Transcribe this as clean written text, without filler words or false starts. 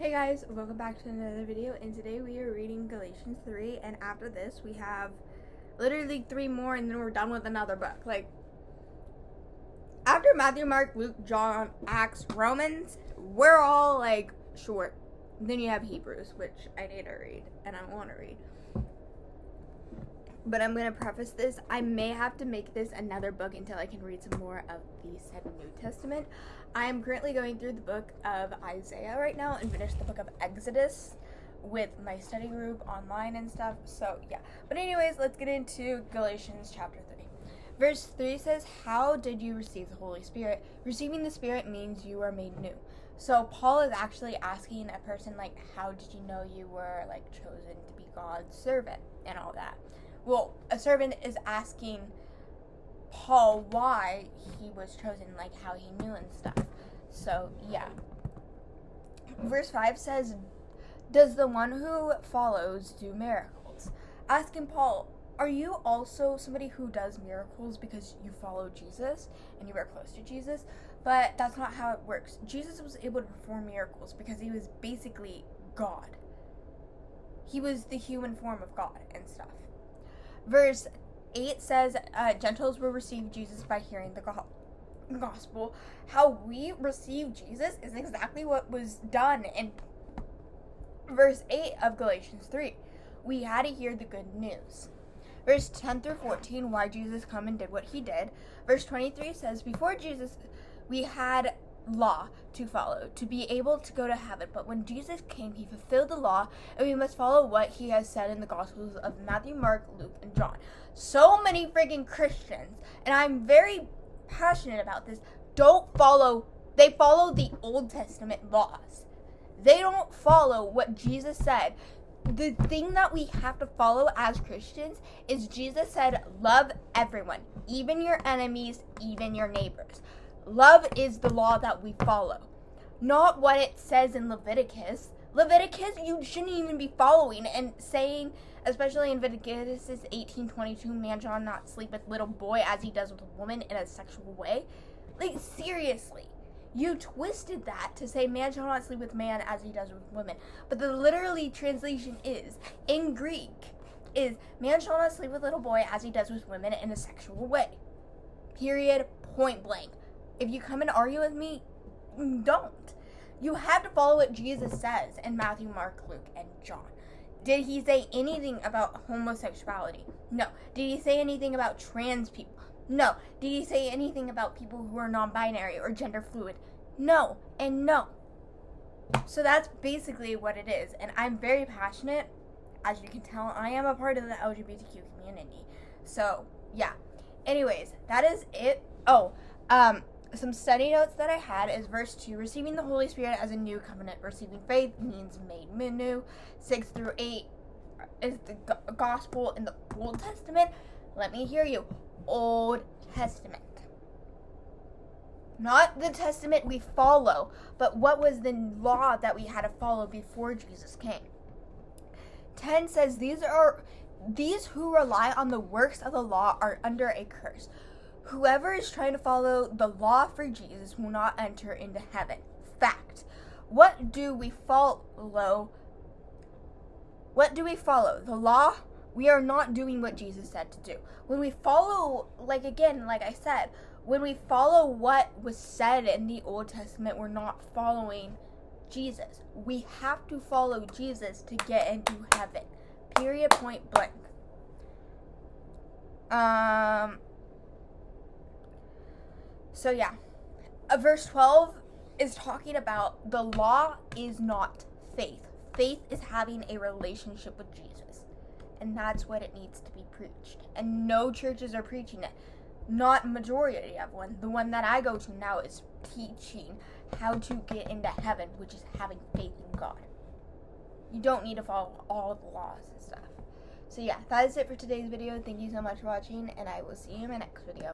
Hey guys, welcome back to another video, and today we are reading Galatians 3, and after this we have literally 3 more and then we're done with another book. Like, after Matthew, Mark, Luke, John, Acts, Romans, we're all like short. Then you have Hebrews, which I need to read and I want to read. But I'm going to preface this, I may have to make this another book until I can read some more of the said New Testament. I am currently going through the book of Isaiah right now and finished the book of Exodus with my study group online and stuff. So yeah, but anyways, let's get into Galatians chapter 3. Verse 3 says, "How did you receive the Holy Spirit?" Receiving the Spirit means you are made new. So Paul is actually asking a person, like, how did you know you were like chosen to be God's servant and all that? Well, a servant is asking Paul why he was chosen, like how he knew and stuff. So yeah. Verse 5 says, "Does the one who follows do miracles?" Asking Paul, are you also somebody who does miracles because you follow Jesus and you were close to Jesus? But that's not how it works. Jesus was able to perform miracles because he was basically God. He was the human form of God and stuff. Verse 8 says, Gentiles will receive Jesus by hearing the gospel. How we receive Jesus is exactly what was done in verse 8 of Galatians 3. We had to hear the good news. Verse 10 through 14, why Jesus come and did what he did. Verse 23 says, before Jesus, we had law to follow to be able to go to heaven, but when Jesus came, he fulfilled the law, and we must follow what he has said in the Gospels of Matthew, Mark, Luke, and John. So many freaking Christians, and I'm very passionate about this, they follow the Old Testament laws. They don't follow what Jesus said. The thing that we have to follow as Christians is Jesus said, love everyone, even your enemies, even your neighbors. Love is the law that we follow, not what it says in Leviticus. Leviticus, you shouldn't even be following and saying, especially in Leviticus 18:22, man shall not sleep with little boy as he does with a woman in a sexual way. Like, seriously, you twisted that to say man shall not sleep with man as he does with women. But the literally translation is, in Greek, is man shall not sleep with little boy as he does with women in a sexual way. Period, point blank. If you come and argue with me, don't. You have to follow what Jesus says in Matthew, Mark, Luke, and John. Did he say anything about homosexuality? No. Did he say anything about trans people? No. Did he say anything about people who are non-binary or gender fluid? No. And no. So that's basically what it is. And I'm very passionate. As you can tell, I am a part of the LGBTQ community. So, yeah. Anyways, that is it. Some study notes that I had is verse 2, receiving the Holy Spirit as a new covenant. Receiving faith means made new. 6 through 8 is the gospel in the Old Testament. Let me hear you. Old Testament. Not the testament we follow, but what was the law that we had to follow before Jesus came. 10 says, these who rely on the works of the law are under a curse. Whoever is trying to follow the law for Jesus will not enter into heaven. Fact. What do we follow? The law? We are not doing what Jesus said to do. When we follow, like I said, when we follow what was said in the Old Testament, we're not following Jesus. We have to follow Jesus to get into heaven. Period, point blank. So yeah, verse 12 is talking about the law is not faith. Faith is having a relationship with Jesus. And that's what it needs to be preached. And no churches are preaching it. Not majority of one. The one that I go to now is teaching how to get into heaven, which is having faith in God. You don't need to follow all the laws and stuff. So yeah, that is it for today's video. Thank you so much for watching, and I will see you in my next video.